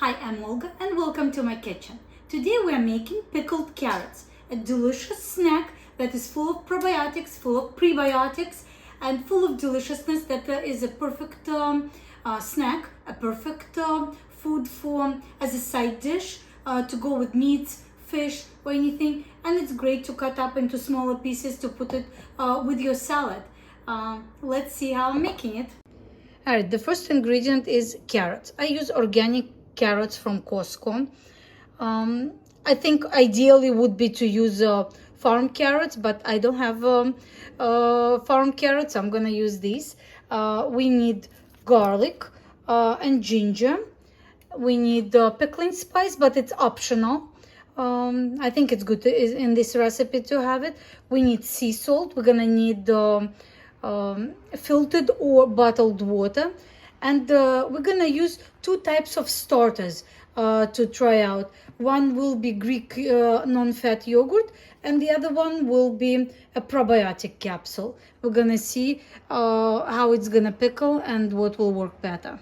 Hi, I'm Olga and welcome to my kitchen. Today we are making pickled carrots, a delicious snack that is full of probiotics, full of prebiotics, and full of deliciousness that is a perfect snack, a perfect food for as a side dish to go with meats, fish, or anything. And it's great to cut up into smaller pieces to put it with your salad. Let's see how I'm making it. Alright, the first ingredient is carrots. I use organic carrots from Costco. I think ideally would be to use farm carrots, but I don't have farm carrots. I'm gonna use these. We need garlic and ginger. We need pickling spice, but it's optional. I think it's good in this recipe to have it. We need sea salt. We're gonna need filtered or bottled water, and we're gonna use two types of starters to try out. One will be Greek non-fat yogurt, and the other one will be a probiotic capsule. We're gonna see how it's gonna pickle and what will work better.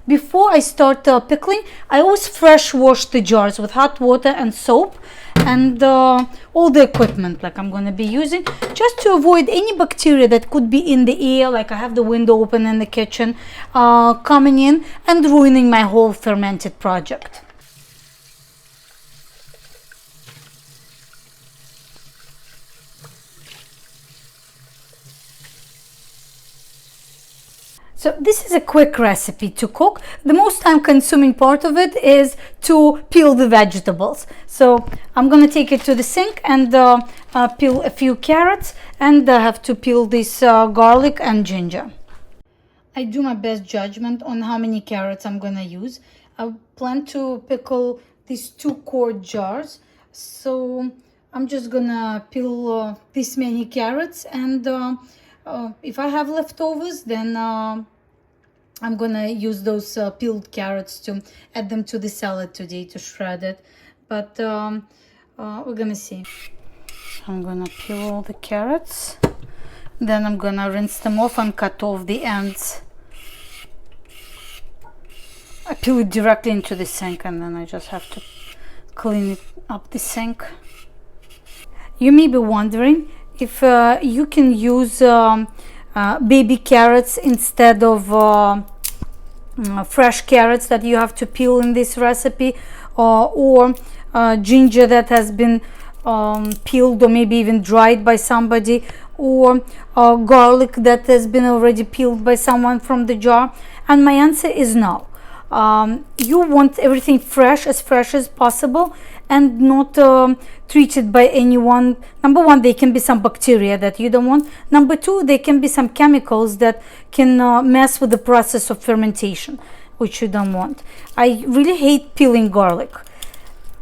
Before I start pickling, I always fresh wash the jars with hot water and soap and all the equipment like I'm going to be using, just to avoid any bacteria that could be in the air, like I have the window open in the kitchen, coming in and ruining my whole fermented project. So this is a quick recipe to cook. The most time consuming part of it is to peel the vegetables. So I'm gonna take it to the sink and peel a few carrots, and I have to peel this garlic and ginger. I do my best judgment on how many carrots I'm gonna use. I plan to pickle these 2-quart jars, so I'm just gonna peel this many carrots, and if I have leftovers, then I'm gonna use those peeled carrots to add them to the salad today to shred it, but we're gonna see. I'm gonna peel all the carrots, then I'm gonna rinse them off and cut off the ends. I peel it directly into the sink, and then I just have to clean it up the sink. You may be wondering if you can use baby carrots instead of fresh carrots that you have to peel in this recipe, or ginger that has been peeled or maybe even dried by somebody, or garlic that has been already peeled by someone from the jar. And my answer is no. You want everything fresh as possible, and not treated by anyone. Number one, there can be some bacteria that you don't want. Number two, there can be some chemicals that can mess with the process of fermentation, which you don't want. I really hate peeling garlic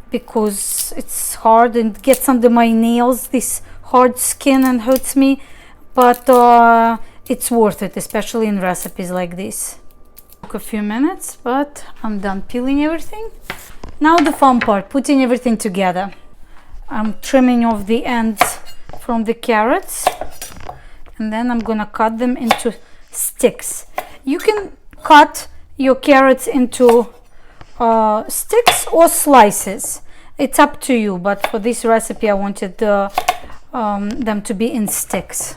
because it's hard and gets under my nails, this hard skin, and hurts me, but it's worth it, especially in recipes like this. Took a few minutes, but I'm done peeling everything. Now the fun part, putting everything together. I'm trimming off the ends from the carrots, and then I'm gonna cut them into sticks. You can cut your carrots into sticks or slices. It's up to you, but for this recipe I wanted them to be in sticks,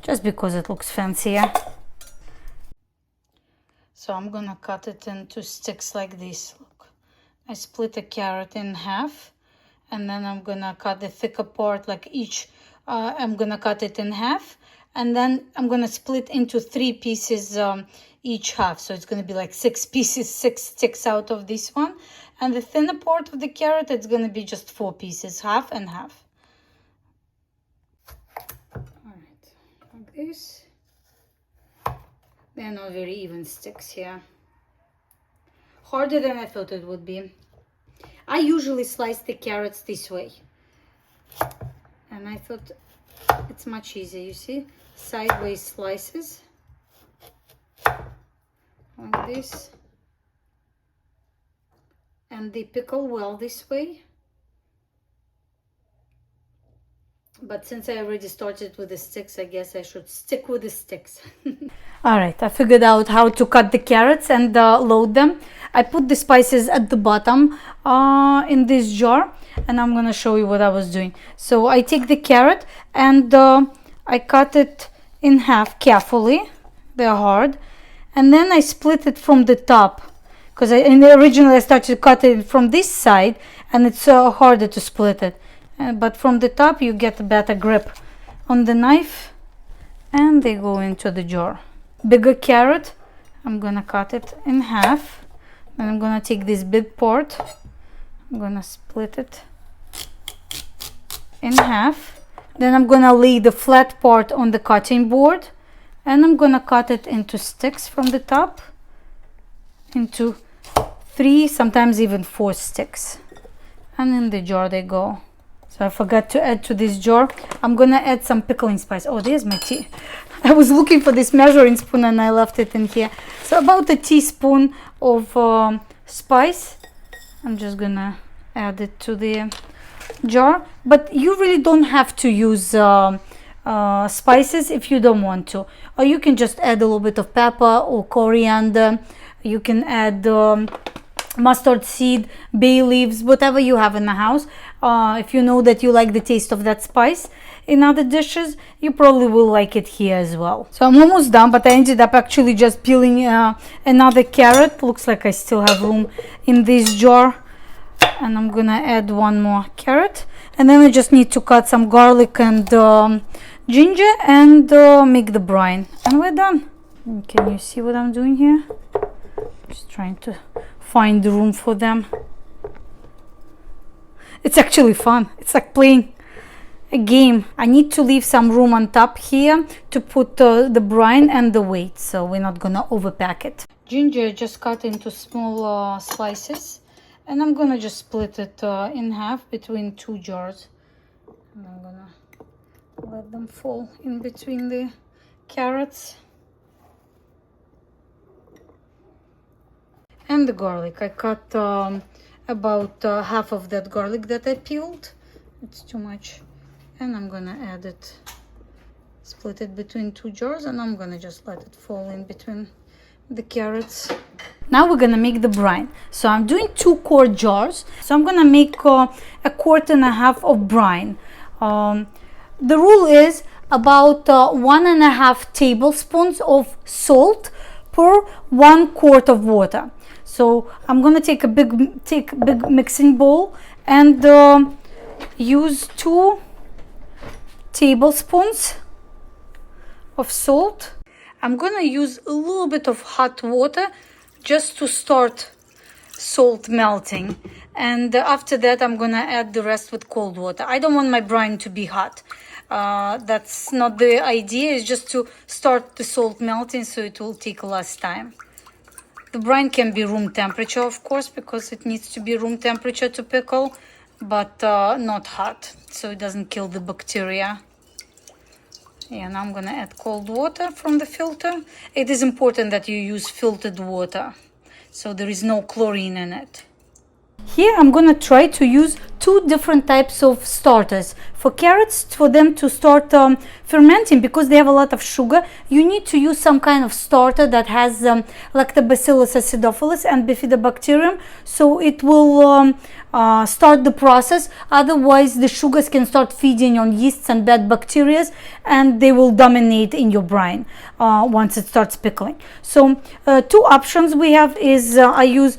just because it looks fancier. So I'm gonna cut it into sticks like this. Look, I split a carrot in half, and then I'm gonna cut the thicker part, like each I'm gonna cut it in half, and then I'm gonna split into 3 pieces each half. So it's gonna be like 6 pieces, 6 sticks out of this one, and the thinner part of the carrot, it's gonna be just 4 pieces, half and half. All right, like this. They're not very even sticks here. Harder than I thought it would be. I usually slice the carrots this way, and I thought it's much easier. You see, sideways slices like this, and they pickle well this way. But since I already started with the sticks, I guess I should stick with the sticks. All right, I figured out how to cut the carrots and load them. I put the spices at the bottom in this jar, and I'm gonna show you what I was doing. So I take the carrot and I cut it in half carefully. They're hard, and then I split it from the top, because originally I started cutting it from this side, and it's harder to split it. But from the top you get a better grip on the knife, and they go into the jar. Bigger carrot, I'm gonna cut it in half, and I'm gonna take this big part, I'm gonna split it in half. Then I'm gonna lay the flat part on the cutting board, and I'm gonna cut it into sticks from the top, into 3, sometimes even 4 sticks, and in the jar they go. So I forgot to add to this jar, I'm gonna add some pickling spice. Oh, there's my tea. I was looking for this measuring spoon and I left it in here. So about a teaspoon of spice. I'm just gonna add it to the jar. But you really don't have to use spices if you don't want to. Or you can just add a little bit of pepper or coriander. You can add mustard seed, bay leaves, whatever you have in the house. If you know that you like the taste of that spice in other dishes, you probably will like it here as well. So I'm almost done, but I ended up actually just peeling another carrot. Looks like I still have room in this jar, and I'm gonna add one more carrot, and then I just need to cut some garlic and ginger and make the brine, and we're done. Can you see what I'm doing here? Just trying to find the room for them. It's actually fun. It's like playing a game. I need to leave some room on top here to put the brine and the weight, so we're not gonna overpack it. Ginger just cut into small slices, and I'm gonna just split it in half between 2 jars, and I'm gonna let them fall in between the carrots. And the garlic, I cut about half of that garlic that I peeled. It's too much, and I'm gonna add it, split it between 2 jars, and I'm gonna just let it fall in between the carrots. Now we're gonna make the brine. So I'm doing 2 quart jars, so I'm gonna make a 1.5 quart of brine. The rule is about 1.5 tablespoons of salt per 1 quart of water. So I'm gonna take a big mixing bowl and use 2 tablespoons of salt. I'm gonna use a little bit of hot water just to start salt melting, and after that I'm gonna add the rest with cold water. I don't want my brine to be hot. That's not the idea. It's just to start the salt melting, so it will take less time. The brine can be room temperature, of course, because it needs to be room temperature to pickle, but not hot, so it doesn't kill the bacteria. Yeah, now I'm gonna add cold water from the filter. It is important that you use filtered water, so there is no chlorine in it. Here I'm gonna try to use 2 different types of starters. For carrots, for them to start fermenting, because they have a lot of sugar, you need to use some kind of starter that has Lactobacillus acidophilus and bifidobacterium, so it will start the process. Otherwise the sugars can start feeding on yeasts and bad bacteria, and they will dominate in your brine once it starts pickling. So 2 options we have is I use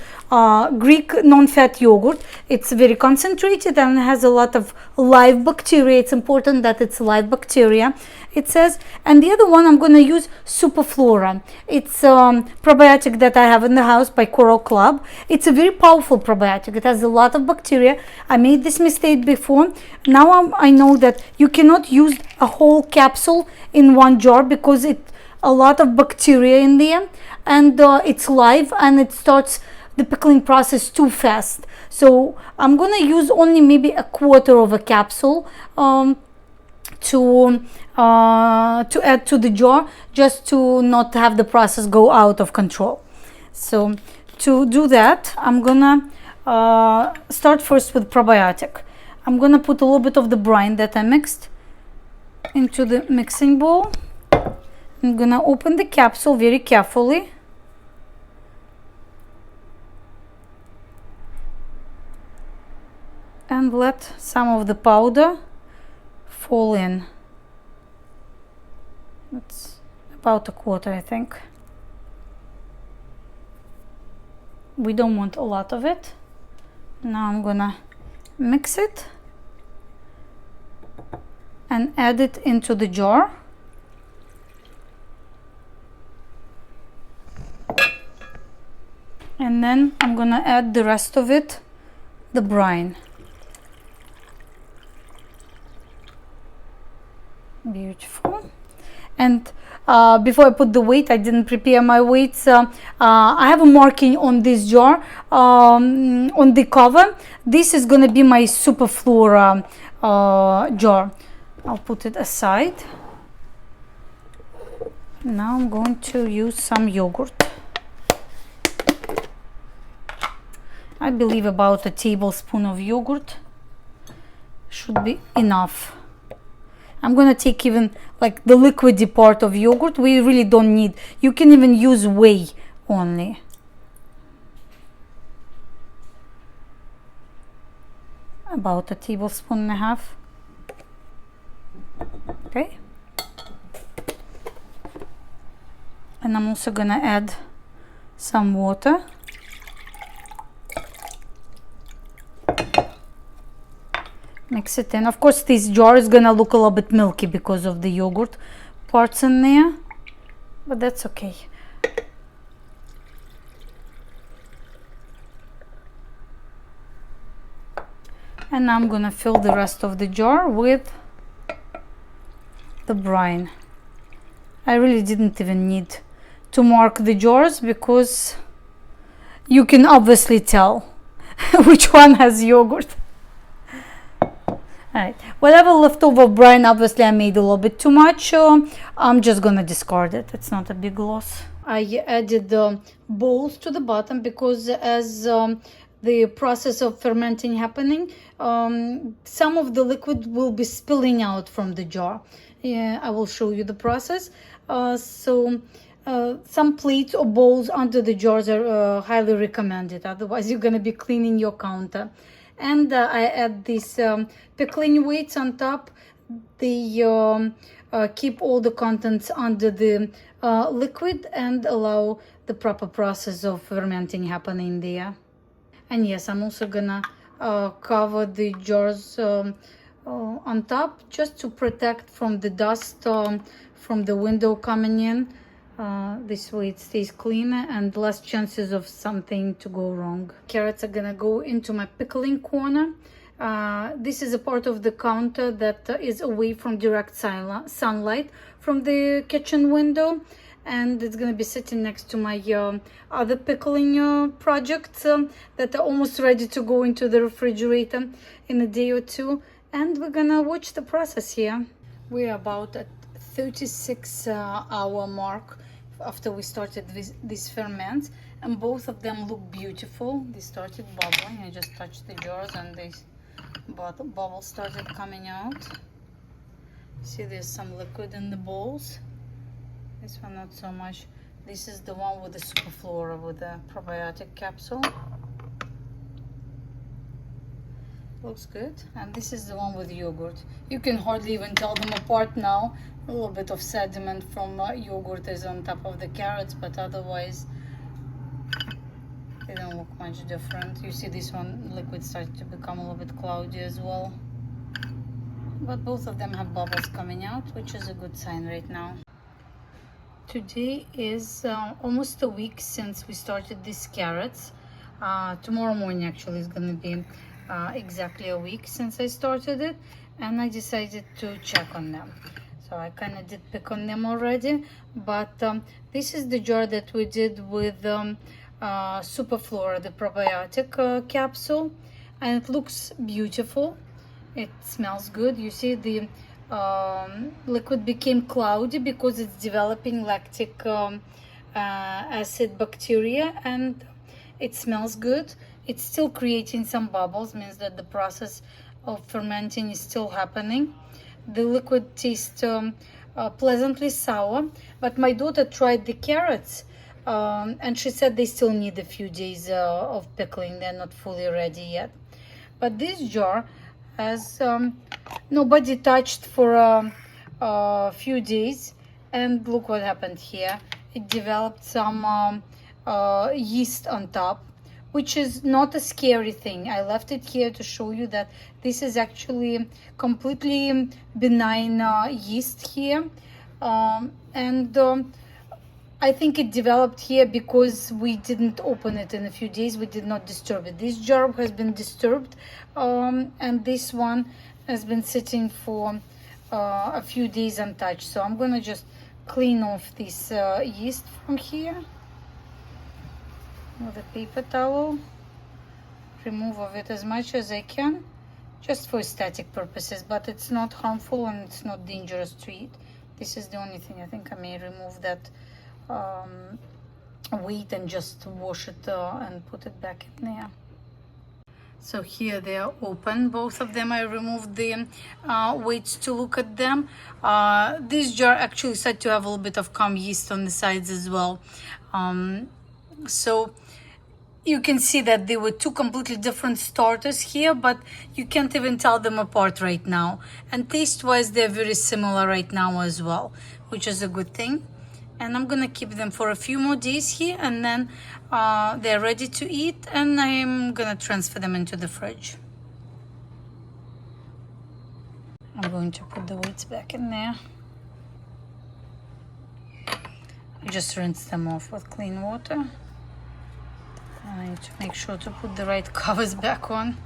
Greek non-fat yogurt. It's very concentrated and has a lot of live bacteria. It's important that it's live bacteria, it says. And the other one I'm going to use Super-Flora. It's probiotic that I have in the house by Coral Club. It's a very powerful probiotic. It has a lot of bacteria. I made this mistake before. Now I know that you cannot use a whole capsule in 1 jar, because it's a lot of bacteria in there, and it's live, and it starts the pickling process too fast. So I'm gonna use only maybe 1/4 of a capsule to add to the jar, just to not have the process go out of control. So to do that, I'm gonna start first with probiotic. I'm gonna put a little bit of the brine that I mixed into the mixing bowl. I'm gonna open the capsule very carefully. And let some of the powder fall in. It's about a quarter, I think. We don't want a lot of it. Now I'm gonna mix it and add it into the jar. And then I'm gonna add the rest of it, the brine. Beautiful. And before I put the weight, I didn't prepare my weights. I have a marking on this jar, on the cover. This is gonna be my Super-Flora jar. I'll put it aside. Now I'm going to use some yogurt. I believe about a tablespoon of yogurt should be enough. I'm gonna take even like the liquidy part of yogurt. We really don't need. You can even use whey only. About a tablespoon and a half. Okay. And I'm also gonna add some water. Mix it in. Of course, this jar is gonna look a little bit milky because of the yogurt parts in there, but that's okay. And I'm gonna fill the rest of the jar with the brine. I really didn't even need to mark the jars because you can obviously tell which one has yogurt. Alright, whatever leftover brine, obviously I made a little bit too much, I'm just gonna discard it. It's not a big loss. I added the bowls to the bottom because as the process of fermenting happening, some of the liquid will be spilling out from the jar. Yeah, I will show you the process. Some plates or bowls under the jars are highly recommended. Otherwise, you're gonna be cleaning your counter. And I add these pickling weights on top. They keep all the contents under the liquid and allow the proper process of fermenting happening there. And yes, I'm also gonna cover the jars on top just to protect from the dust from the window coming in. This way it stays cleaner and less chances of something to go wrong. Carrots are gonna go into my pickling corner. This is a part of the counter that is away from direct sunlight from the kitchen window, and it's gonna be sitting next to my other pickling projects that are almost ready to go into the refrigerator in a day or two, and we're gonna watch the process here. We're about at 36-hour mark after we started these ferments, and both of them look beautiful. They started bubbling. I just touched the jars and bubbles started coming out. See, there's some liquid in the bowls. This one not so much. This is the one with the Super-Flora with the probiotic capsule. Looks good. And this is the one with yogurt. You can hardly even tell them apart now. A little bit of sediment from yogurt is on top of the carrots, but otherwise they don't look much different. You see this one liquid started to become a little bit cloudy as well, but both of them have bubbles coming out, which is a good sign right now. Today is almost a week since we started these carrots. Tomorrow morning actually is going to be exactly a week since I started it, and I decided to check on them. So I kind of did pick on them already, but this is the jar that we did with Super-Flora, the probiotic capsule, and it looks beautiful. It smells good. You see the liquid became cloudy because it's developing lactic acid bacteria, and it smells good. It's still creating some bubbles, means that the process of fermenting is still happening. the liquid tastes pleasantly sour. But my daughter tried the carrots, and she said they still need a few days of pickling. They're not fully ready yet. But this jar has nobody touched for a few days, and look what happened here. It developed some yeast on top, which is not a scary thing. I left it here to show you that this is actually completely benign yeast here. I think it developed here because we didn't open it in a few days. We did not disturb it. This jar has been disturbed, and this one has been sitting for a few days untouched. So I'm gonna just clean off this yeast from here with a paper towel. Remove of it as much as I can, just for aesthetic purposes, but it's not harmful and it's not dangerous to eat. This is the only thing. I think I may remove that weight and just wash it and put it back in there. So here they are open, both of them. I removed the weights to look at them. This jar actually said to have a little bit of calm yeast on the sides as well. So you can see that they were two completely different starters here, but you can't even tell them apart right now. And taste-wise, they're very similar right now as well, which is a good thing. And I'm gonna keep them for a few more days here, and then they're ready to eat, and I'm gonna transfer them into the fridge. I'm going to put the weights back in there. Just rinse them off with clean water. I need to make sure to put the right covers back on.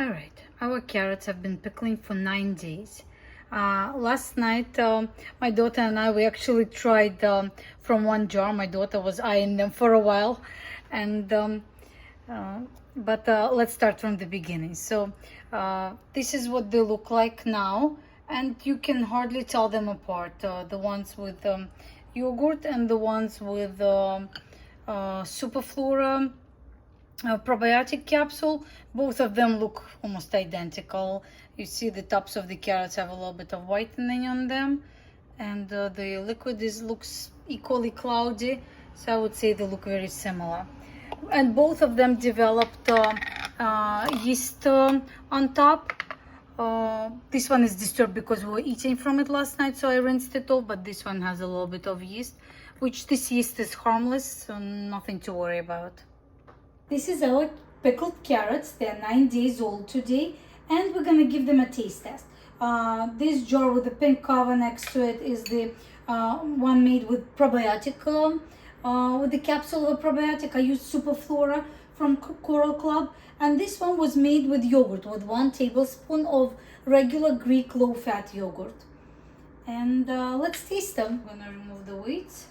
Alright, our carrots have been pickling for 9 days. Last night, my daughter and I, we actually tried from one jar. My daughter was eyeing them for a while, and let's start from the beginning. So this is what they look like now, and you can hardly tell them apart. The ones with yogurt and the ones with Super-Flora probiotic capsule. Both of them look almost identical. You see the tops of the carrots have a little bit of whitening on them, and the liquid looks equally cloudy, so I would say they look very similar. And both of them developed yeast on top. This one is disturbed because we were eating from it last night, so I rinsed it off, but this one has a little bit of yeast, which this yeast is harmless, so nothing to worry about. This is our pickled carrots. They're 9 days old today, and we're gonna give them a taste test. This jar with the pink cover next to it is the one made with probiotic, with the capsule of probiotic. I used Super-Flora from Coral Club, and this one was made with yogurt, with 1 tablespoon of regular Greek low-fat yogurt. And let's taste them. I'm gonna remove the weights.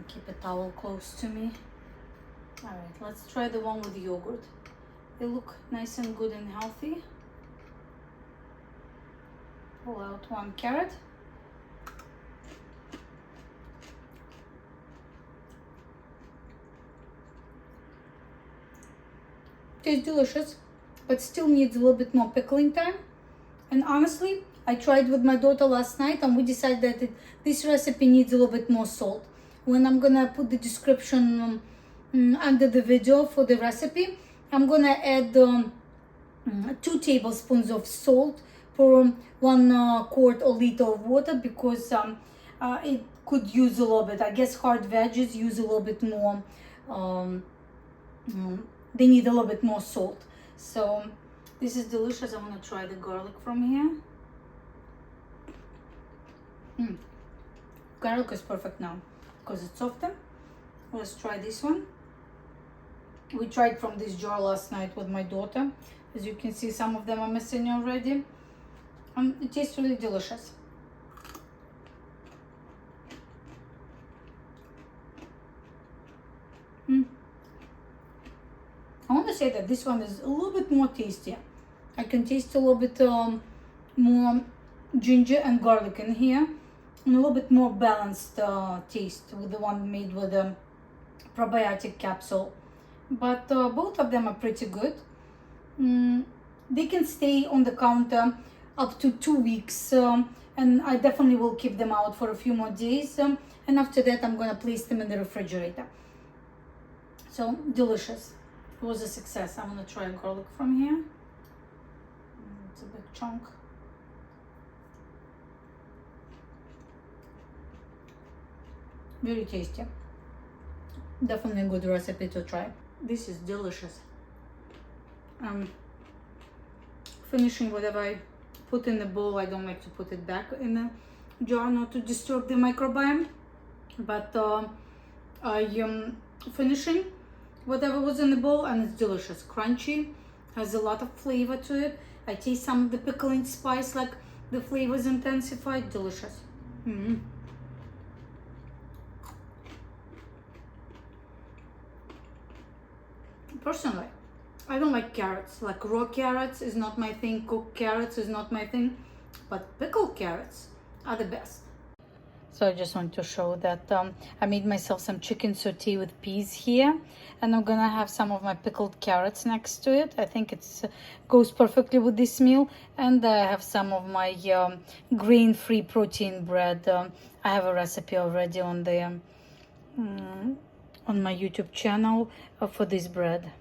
Keep a towel close to me. All right, let's try the one with yogurt. They look nice and good and healthy. Pull out 1 carrot. Tastes delicious, but still needs a little bit more pickling time. And honestly, I tried with my daughter last night, and we decided that this recipe needs a little bit more salt. When I'm gonna put the description under the video for the recipe, I'm gonna add 2 tablespoons of salt for 1 quart or liter of water, because it could use a little bit. I guess hard veggies use a little bit more. They need a little bit more salt. So this is delicious. I'm gonna try the garlic from here. Garlic is perfect now because it's softer. Let's try this one. We tried from this jar last night with my daughter. As you can see, some of them are missing already. It tastes really delicious. I want to say that this one is a little bit more tastier. I can taste a little bit more ginger and garlic in here, and a little bit more balanced taste with the one made with a probiotic capsule. but both of them are pretty good. They can stay on the counter up to 2 weeks, and I definitely will keep them out for a few more days, and after that I'm gonna place them in the refrigerator. So delicious. It was a success. I'm gonna try garlic from here. It's a big chunk. Very tasty. Definitely a good recipe to try. This is delicious. Finishing whatever I put in the bowl. I don't like to put it back in the jar, not to disturb the microbiome, but I am finishing whatever was in the bowl, and it's delicious, crunchy, has a lot of flavor to it. I taste some of the pickling spice, like the flavors intensified. Delicious. Personally, I don't like carrots. Like raw carrots is not my thing, cooked carrots is not my thing, but pickled carrots are the best. So I just want to show that I made myself some chicken saute with peas here, and I'm gonna have some of my pickled carrots next to it. I think it's goes perfectly with this meal. And I have some of my grain-free protein bread. I have a recipe already on the on my YouTube channel for this bread.